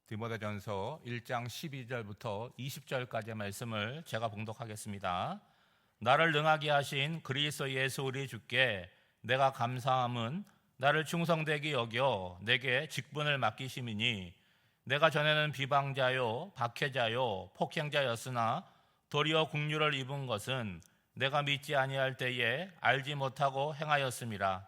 디모데전서 1장 12절부터 20절까지의 말씀을 제가 봉독하겠습니다. 나를 능하게 하신 그리스도 예수 우리 주께 내가 감사함은 나를 충성되게 여겨 내게 직분을 맡기심이니 내가 전에는 비방자요 박해자요 폭행자였으나 도리어 긍휼을 입은 것은 내가 믿지 아니할 때에 알지 못하고 행하였음이라.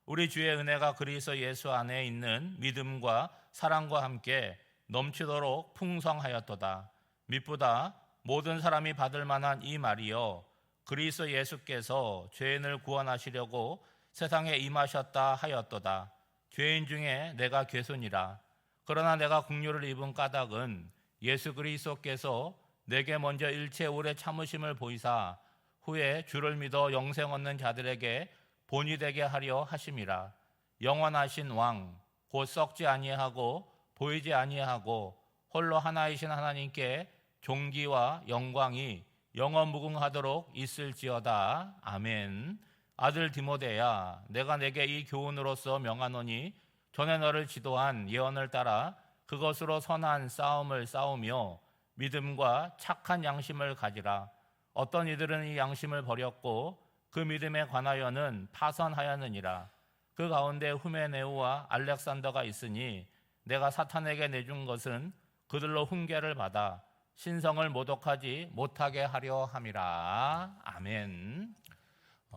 우리 주의 은혜가 그리스도 예수 안에 있는 믿음과 사랑과 함께 넘치도록 풍성하였도다. 미쁘다 모든 사람이 받을 만한 이 말이여, 그리스도 예수께서 죄인을 구원하시려고 세상에 임하셨다 하였도다. 죄인 중에 내가 괴손이라. 그러나 내가 긍휼을 입은 까닭은 예수 그리스도께서 내게 먼저 일체 오래 참으심을 보이사 후에 주를 믿어 영생 얻는 자들에게 본이 되게 하려 하심이라. 영원하신 왕 곧 썩지 아니하고 보이지 아니하고 홀로 하나이신 하나님께 존귀와 영광이 영원 무궁하도록 있을지어다. 아멘. 아들 디모데야, 내가 내게 이 교훈으로서 명하노니 전에 너를 지도한 예언을 따라 그것으로 선한 싸움을 싸우며 믿음과 착한 양심을 가지라. 어떤 이들은 이 양심을 버렸고 그 믿음에 관하여는 파선하였느니라. 그 가운데 후메네오와 알렉산더가 있으니 내가 사탄에게 내준 것은 그들로 훈계를 받아 신성을 모독하지 못하게 하려 함이라. 아멘.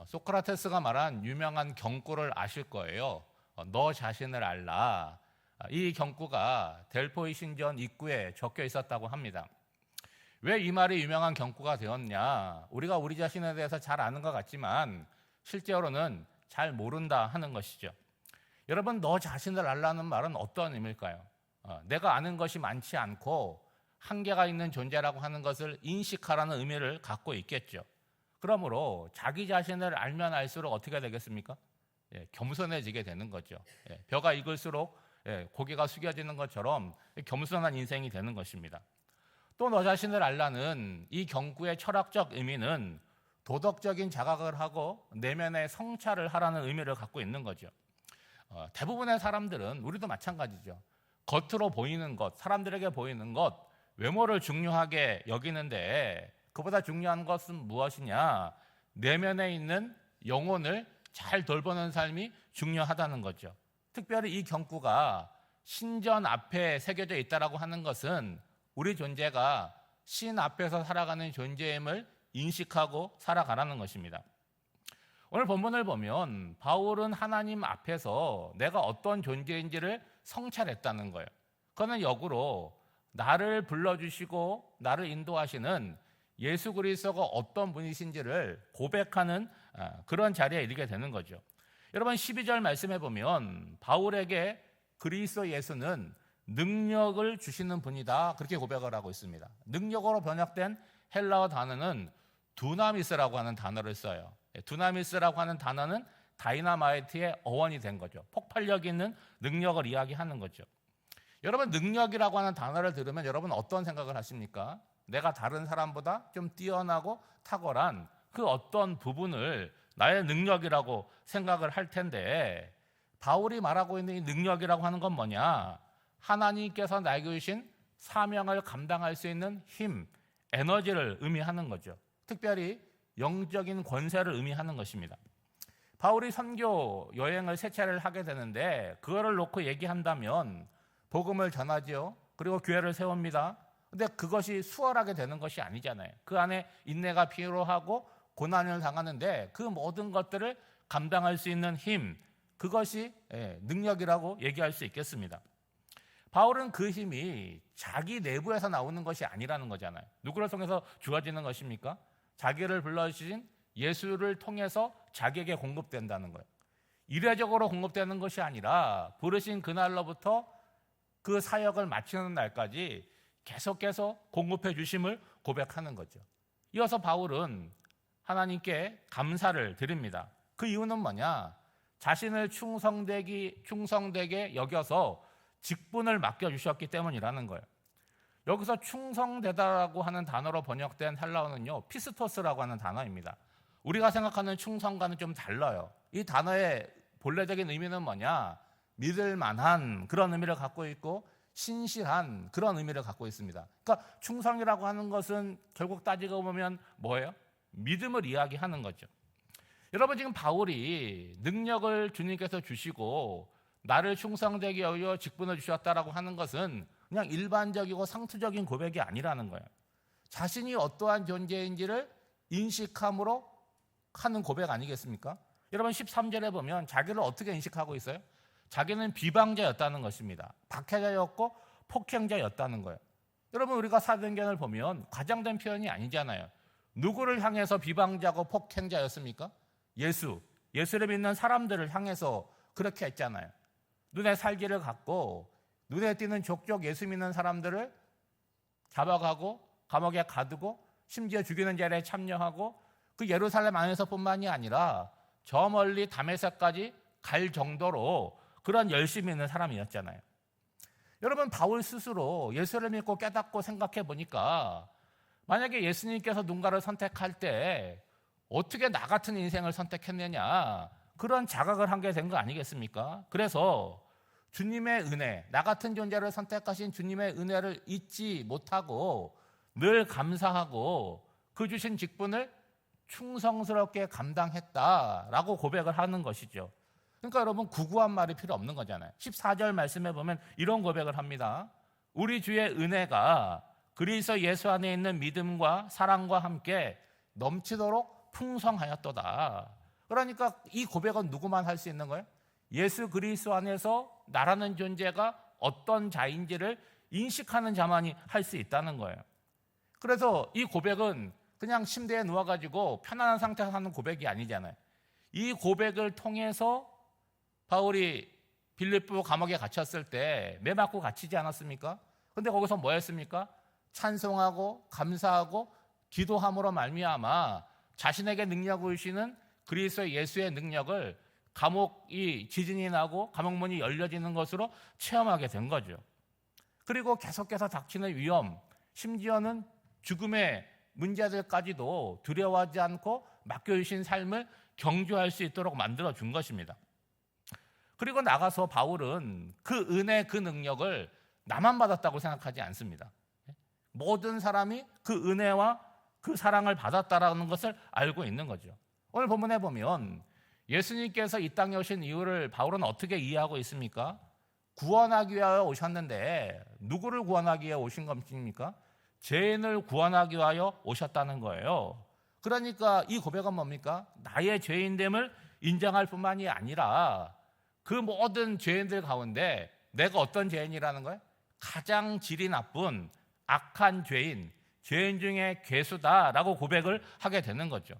소크라테스가 말한 유명한 경구를 아실 거예요. 너 자신을 알라. 이 경구가 델포이 신전 입구에 적혀 있었다고 합니다. 왜 이 말이 유명한 경구가 되었냐? 우리가 우리 자신에 대해서 잘 아는 것 같지만 실제로는 잘 모른다 하는 것이죠. 여러분, 너 자신을 알라는 말은 어떤 의미일까요? 내가 아는 것이 많지 않고 한계가 있는 존재라고 하는 것을 인식하라는 의미를 갖고 있겠죠. 그러므로 자기 자신을 알면 알수록 어떻게 되겠습니까? 겸손해지게 되는 거죠. 벼가 익을수록 고개가 숙여지는 것처럼 겸손한 인생이 되는 것입니다. 또 너 자신을 알라는 이 경구의 철학적 의미는 도덕적인 자각을 하고 내면의 성찰을 하라는 의미를 갖고 있는 거죠. 대부분의 사람들은, 우리도 마찬가지죠. 겉으로 보이는 것, 사람들에게 보이는 것, 외모를 중요하게 여기는데 그보다 중요한 것은 무엇이냐? 내면에 있는 영혼을 잘 돌보는 삶이 중요하다는 거죠. 특별히 이 경구가 신전 앞에 새겨져 있다라고 하는 것은 우리 존재가 신 앞에서 살아가는 존재임을 인식하고 살아가라는 것입니다. 오늘 본문을 보면 바울은 하나님 앞에서 내가 어떤 존재인지를 성찰했다는 거예요. 그거는 역으로 나를 불러주시고 나를 인도하시는 예수 그리스도가 어떤 분이신지를 고백하는 그런 자리에 이르게 되는 거죠. 여러분, 12절 말씀해 보면 바울에게 그리스도 예수는 능력을 주시는 분이다, 그렇게 고백을 하고 있습니다. 능력으로 번역된 헬라어 단어는 두나미스라고 하는 단어를 써요. 두나미스라고 하는 단어는 다이나마이트의 어원이 된 거죠. 폭발력 있는 능력을 이야기하는 거죠. 여러분, 능력이라고 하는 단어를 들으면 여러분 어떤 생각을 하십니까? 내가 다른 사람보다 좀 뛰어나고 탁월한 그 어떤 부분을 나의 능력이라고 생각을 할 텐데, 바울이 말하고 있는 이 능력이라고 하는 건 뭐냐? 하나님께서 나에게 주신 사명을 감당할 수 있는 힘, 에너지를 의미하는 거죠. 특별히 영적인 권세를 의미하는 것입니다. 바울이 선교 여행을 세 차례를 하게 되는데 그거를 놓고 얘기한다면 복음을 전하죠. 그리고 교회를 세웁니다. 근데 그것이 수월하게 되는 것이 아니잖아요. 그 안에 인내가 필요하고 고난을 당하는데 그 모든 것들을 감당할 수 있는 힘, 그것이 능력이라고 얘기할 수 있겠습니다. 바울은 그 힘이 자기 내부에서 나오는 것이 아니라는 거잖아요. 누구를 통해서 주어지는 것입니까? 자기를 불러주신 예수를 통해서 자기에게 공급된다는 거예요. 이례적으로 공급되는 것이 아니라 부르신 그날로부터 그 사역을 마치는 날까지 계속해서 공급해 주심을 고백하는 거죠. 이어서 바울은 하나님께 감사를 드립니다. 그 이유는 뭐냐? 자신을 충성되게 여겨서 직분을 맡겨주셨기 때문이라는 거예요. 여기서 충성되다라고 하는 단어로 번역된 헬라어는요, 피스토스라고 하는 단어입니다. 우리가 생각하는 충성과는 좀 달라요. 이 단어의 본래적인 의미는 뭐냐? 믿을 만한 그런 의미를 갖고 있고 신실한 그런 의미를 갖고 있습니다. 그러니까 충성이라고 하는 것은 결국 따지고 보면 뭐예요? 믿음을 이야기하는 거죠. 여러분, 지금 바울이 능력을 주님께서 주시고 나를 충성되게 여겨 직분을 주셨다라고 하는 것은 그냥 일반적이고 상투적인 고백이 아니라는 거예요. 자신이 어떠한 존재인지를 인식함으로 하는 고백 아니겠습니까? 여러분, 13절에 보면 자기를 어떻게 인식하고 있어요? 자기는 비방자였다는 것입니다. 박해자였고 폭행자였다는 거예요. 여러분, 우리가 사도행전을 보면 과장된 표현이 아니잖아요. 누구를 향해서 비방자고 폭행자였습니까? 예수를 믿는 사람들을 향해서 그렇게 했잖아요. 눈에 살기를 갖고 눈에 띄는 족족 예수 믿는 사람들을 잡아가고 감옥에 가두고 심지어 죽이는 자리에 참여하고 그 예루살렘 안에서뿐만이 아니라 저 멀리 다메섹까지 갈 정도로 그런 열심히 있는 사람이었잖아요. 여러분, 바울 스스로 예수를 믿고 깨닫고 생각해 보니까 만약에 예수님께서 누군가를 선택할 때 어떻게 나 같은 인생을 선택했느냐, 그런 자각을 한 게 된 거 아니겠습니까? 그래서 주님의 은혜, 나 같은 존재를 선택하신 주님의 은혜를 잊지 못하고 늘 감사하고 그 주신 직분을 충성스럽게 감당했다라고 고백을 하는 것이죠. 그러니까 여러분, 구구한 말이 필요 없는 거잖아요. 14절 말씀에 보면 이런 고백을 합니다. 우리 주의 은혜가 그리스도 예수 안에 있는 믿음과 사랑과 함께 넘치도록 풍성하였도다. 그러니까 이 고백은 누구만 할 수 있는 거예요? 예수 그리스도 안에서 나라는 존재가 어떤 자인지를 인식하는 자만이 할 수 있다는 거예요. 그래서 이 고백은 그냥 침대에 누워가지고 편안한 상태에서 하는 고백이 아니잖아요. 이 고백을 통해서 바울이 빌립보 감옥에 갇혔을 때 매 맞고 갇히지 않았습니까? 근데 거기서 뭐 했습니까? 찬송하고 감사하고 기도함으로 말미암아 자신에게 능력을 주시는 그리스도 예수의 능력을 감옥이 지진이 나고 감옥문이 열려지는 것으로 체험하게 된 거죠. 그리고 계속해서 닥치는 위험, 심지어는 죽음의 문제들까지도 두려워하지 않고 맡겨주신 삶을 경주할 수 있도록 만들어준 것입니다. 그리고 나가서 바울은 그 은혜, 그 능력을 나만 받았다고 생각하지 않습니다. 모든 사람이 그 은혜와 그 사랑을 받았다라는 것을 알고 있는 거죠. 오늘 본문에 보면 예수님께서 이 땅에 오신 이유를 바울은 어떻게 이해하고 있습니까? 구원하기 위하여 오셨는데 누구를 구원하기 위해 오신 겁니까? 죄인을 구원하기 위하여 오셨다는 거예요. 그러니까 이 고백은 뭡니까? 나의 죄인됨을 인정할 뿐만이 아니라 그 모든 죄인들 가운데 내가 어떤 죄인이라는 거예요? 가장 질이 나쁜 악한 죄인 중에 괴수다라고 고백을 하게 되는 거죠.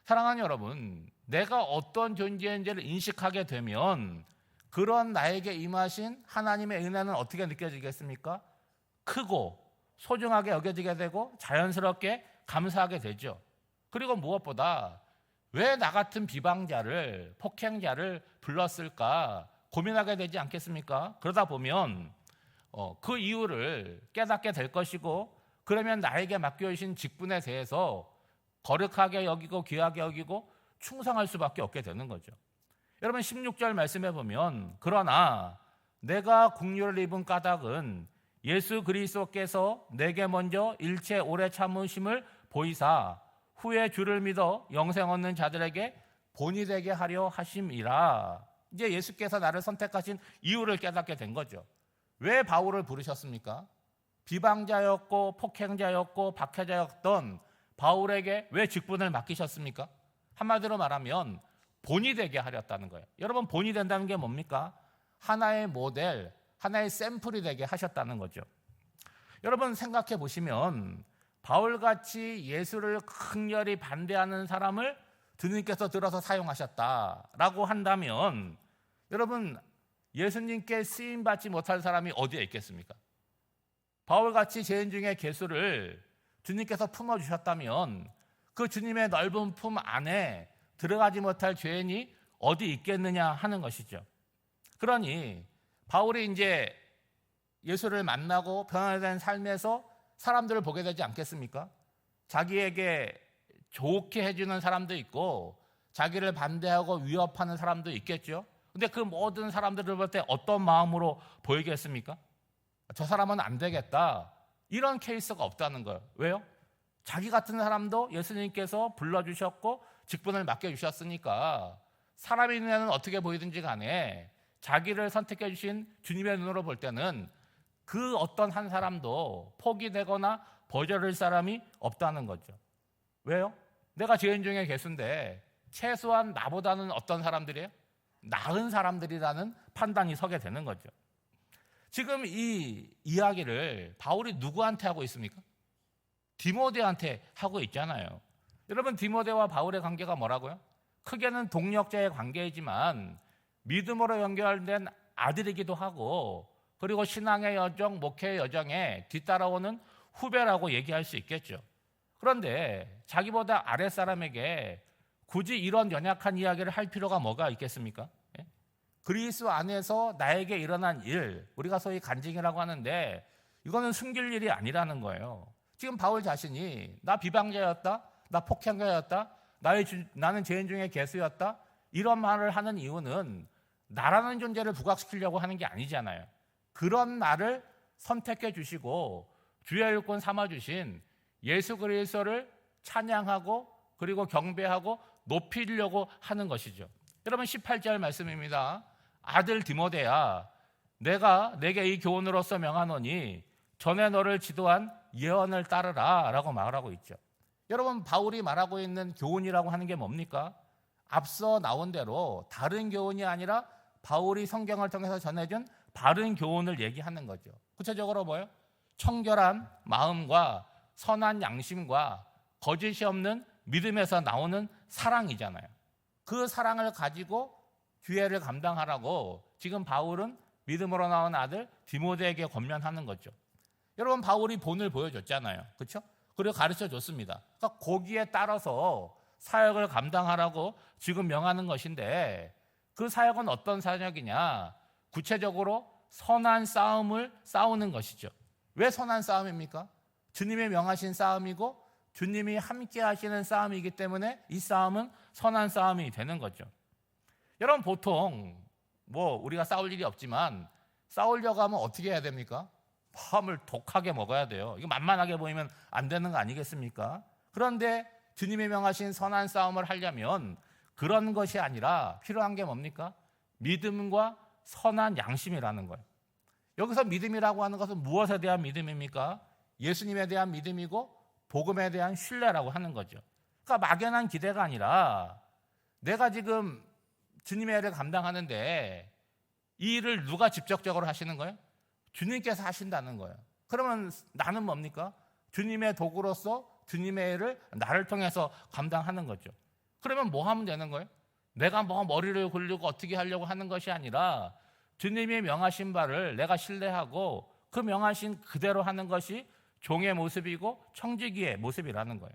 사랑하는 여러분, 내가 어떤 존재인지를 인식하게 되면 그런 나에게 임하신 하나님의 은혜는 어떻게 느껴지겠습니까? 크고 소중하게 여겨지게 되고 자연스럽게 감사하게 되죠. 그리고 무엇보다 왜 나 같은 비방자를, 폭행자를 불렀을까 고민하게 되지 않겠습니까? 그러다 보면 그 이유를 깨닫게 될 것이고, 그러면 나에게 맡겨주신 직분에 대해서 거룩하게 여기고 귀하게 여기고 충성할 수밖에 없게 되는 거죠. 여러분, 16절 말씀해 보면 그러나 내가 국류를 입은 까닭은 예수 그리스도께서 내게 먼저 일체 오래 참으심을 보이사 후에 주를 믿어 영생 얻는 자들에게 본이 되게 하려 하심이라. 이제 예수께서 나를 선택하신 이유를 깨닫게 된 거죠. 왜 바울을 부르셨습니까? 비방자였고 폭행자였고 박해자였던 바울에게 왜 직분을 맡기셨습니까? 한마디로 말하면 본이 되게 하렸다는 거예요. 여러분, 본이 된다는 게 뭡니까? 하나의 모델, 하나의 샘플이 되게 하셨다는 거죠. 여러분, 생각해 보시면 바울같이 예수를 극렬히 반대하는 사람을 주님께서 들어서 사용하셨다라고 한다면 여러분, 예수님께 쓰임받지 못할 사람이 어디에 있겠습니까? 바울같이 죄인 중에 괴수를 주님께서 품어주셨다면 그 주님의 넓은 품 안에 들어가지 못할 죄인이 어디 있겠느냐 하는 것이죠. 그러니 바울이 이제 예수를 만나고 변화된 삶에서 사람들을 보게 되지 않겠습니까? 자기에게 좋게 해주는 사람도 있고 자기를 반대하고 위협하는 사람도 있겠죠. 근데 그 모든 사람들을 볼 때 어떤 마음으로 보이겠습니까? 저 사람은 안 되겠다, 이런 케이스가 없다는 거예요. 왜요? 자기 같은 사람도 예수님께서 불러주셨고 직분을 맡겨주셨으니까 사람의 눈에는 어떻게 보이든지 간에 자기를 선택해 주신 주님의 눈으로 볼 때는 그 어떤 한 사람도 포기되거나 버려질 사람이 없다는 거죠. 왜요? 내가 죄인 중에 개수인데 최소한 나보다는 어떤 사람들이에요? 나은 사람들이라는 판단이 서게 되는 거죠. 지금 이 이야기를 바울이 누구한테 하고 있습니까? 디모데한테 하고 있잖아요. 여러분, 디모데와 바울의 관계가 뭐라고요? 크게는 동력자의 관계이지만 믿음으로 연결된 아들이기도 하고, 그리고 신앙의 여정, 목회의 여정에 뒤따라오는 후배라고 얘기할 수 있겠죠. 그런데 자기보다 아랫사람에게 굳이 이런 연약한 이야기를 할 필요가 뭐가 있겠습니까? 그리스도 안에서 나에게 일어난 일, 우리가 소위 간증이라고 하는데 이거는 숨길 일이 아니라는 거예요. 지금 바울 자신이 나 비방자였다, 나 폭행자였다, 나는 죄인 중에 개수였다, 이런 말을 하는 이유는 나라는 존재를 부각시키려고 하는 게 아니잖아요. 그런 나를 선택해 주시고 주의 일꾼 삼아 주신 예수 그리스도를 찬양하고 그리고 경배하고 높이려고 하는 것이죠. 여러분, 18절 말씀입니다. 아들 디모데야, 내가 내게 이 교훈으로서 명하노니 전에 너를 지도한 예언을 따르라 라고 말하고 있죠. 여러분, 바울이 말하고 있는 교훈이라고 하는 게 뭡니까? 앞서 나온 대로 다른 교훈이 아니라 바울이 성경을 통해서 전해준 바른 교훈을 얘기하는 거죠. 구체적으로 뭐예요? 청결한 마음과 선한 양심과 거짓이 없는 믿음에서 나오는 사랑이잖아요. 그 사랑을 가지고 교회를 감당하라고 지금 바울은 믿음으로 나온 아들 디모데에게 권면하는 거죠. 여러분, 바울이 본을 보여줬잖아요. 그렇죠? 그리고 가르쳐 줬습니다. 그러니까 거기에 따라서 사역을 감당하라고 지금 명하는 것인데, 그 사역은 어떤 사역이냐? 구체적으로 선한 싸움을 싸우는 것이죠. 왜 선한 싸움입니까? 주님이 명하신 싸움이고 주님이 함께 하시는 싸움이기 때문에 이 싸움은 선한 싸움이 되는 거죠. 여러분, 보통 우리가 싸울 일이 없지만 싸우려고 하면 어떻게 해야 됩니까? 마음을 독하게 먹어야 돼요. 이거 만만하게 보이면 안 되는 거 아니겠습니까? 그런데 주님이 명하신 선한 싸움을 하려면 그런 것이 아니라 필요한 게 뭡니까? 믿음과 선한 양심이라는 거예요. 여기서 믿음이라고 하는 것은 무엇에 대한 믿음입니까? 예수님에 대한 믿음이고 복음에 대한 신뢰라고 하는 거죠. 그러니까 막연한 기대가 아니라 내가 지금 주님의 일을 감당하는데 이 일을 누가 직접적으로 하시는 거예요? 주님께서 하신다는 거예요. 그러면 나는 뭡니까? 주님의 도구로서 주님의 일을 나를 통해서 감당하는 거죠. 그러면 뭐 하면 되는 거예요? 내가 머리를 굴리고 어떻게 하려고 하는 것이 아니라 주님이 명하신 바를 내가 신뢰하고 그 명하신 그대로 하는 것이 종의 모습이고 청지기의 모습이라는 거예요.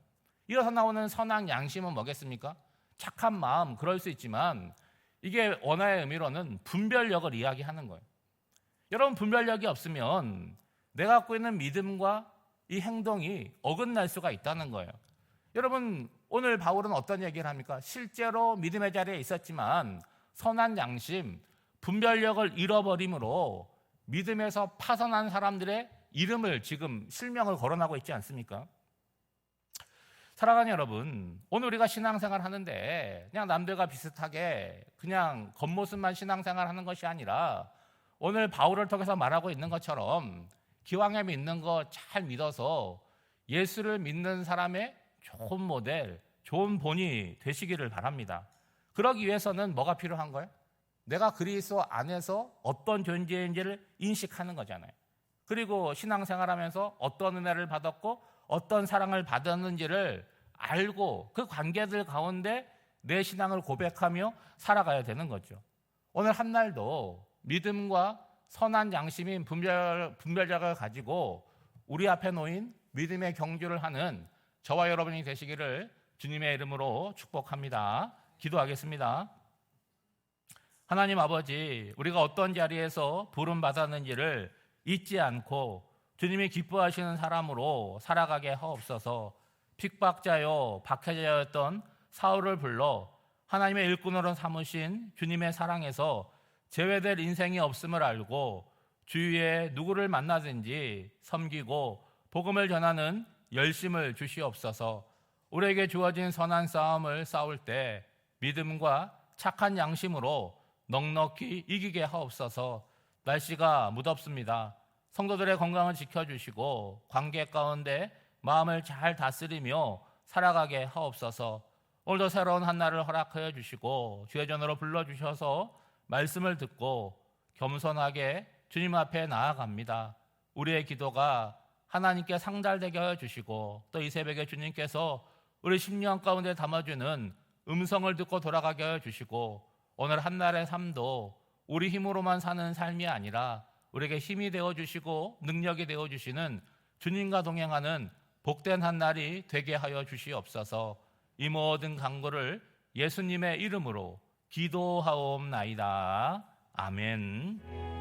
이어서 나오는 선한 양심은 뭐겠습니까? 착한 마음, 그럴 수 있지만 이게 원어의 의미로는 분별력을 이야기하는 거예요. 여러분, 분별력이 없으면 내가 갖고 있는 믿음과 이 행동이 어긋날 수가 있다는 거예요. 여러분, 오늘 바울은 어떤 얘기를 합니까? 실제로 믿음의 자리에 있었지만 선한 양심, 분별력을 잃어버림으로 믿음에서 파선한 사람들의 이름을 지금 실명을 거론하고 있지 않습니까? 사랑하는 여러분, 오늘 우리가 신앙생활 하는데 그냥 남들과 비슷하게 그냥 겉모습만 신앙생활 하는 것이 아니라 오늘 바울을 통해서 말하고 있는 것처럼 기왕에 믿는 거 잘 믿어서 예수를 믿는 사람의 좋은 모델, 좋은 본이 되시기를 바랍니다. 그러기 위해서는 뭐가 필요한 거예요? 내가 그리스도 안에서 어떤 존재인지를 인식하는 거잖아요. 그리고 신앙생활하면서 어떤 은혜를 받았고 어떤 사랑을 받았는지를 알고 그 관계들 가운데 내 신앙을 고백하며 살아가야 되는 거죠. 오늘 한 날도 믿음과 선한 양심인 분별력을 가지고 우리 앞에 놓인 믿음의 경주를 하는 저와 여러분이 되시기를 주님의 이름으로 축복합니다. 기도하겠습니다. 하나님 아버지, 우리가 어떤 자리에서 부름받았는지를 잊지 않고 주님이 기뻐하시는 사람으로 살아가게 하옵소서. 핍박자요 박해자였던 사울을 불러 하나님의 일꾼으로 삼으신 주님의 사랑에서 제외될 인생이 없음을 알고 주위에 누구를 만나든지 섬기고 복음을 전하는 열심을 주시옵소서. 우리에게 주어진 선한 싸움을 싸울 때 믿음과 착한 양심으로 넉넉히 이기게 하옵소서. 날씨가 무덥습니다. 성도들의 건강을 지켜주시고 관계 가운데 마음을 잘 다스리며 살아가게 하옵소서. 오늘도 새로운 한 날을 허락하여 주시고 주의 전으로 불러주셔서 말씀을 듣고 겸손하게 주님 앞에 나아갑니다. 우리의 기도가 하나님께 상달되게 하여 주시고 또 이 새벽에 주님께서 우리 심령 가운데 담아주는 음성을 듣고 돌아가게 하여 주시고 오늘 한 날의 삶도 우리 힘으로만 사는 삶이 아니라 우리에게 힘이 되어주시고 능력이 되어주시는 주님과 동행하는 복된 한 날이 되게 하여 주시옵소서. 이 모든 간구를 예수님의 이름으로 기도하옵나이다. 아멘.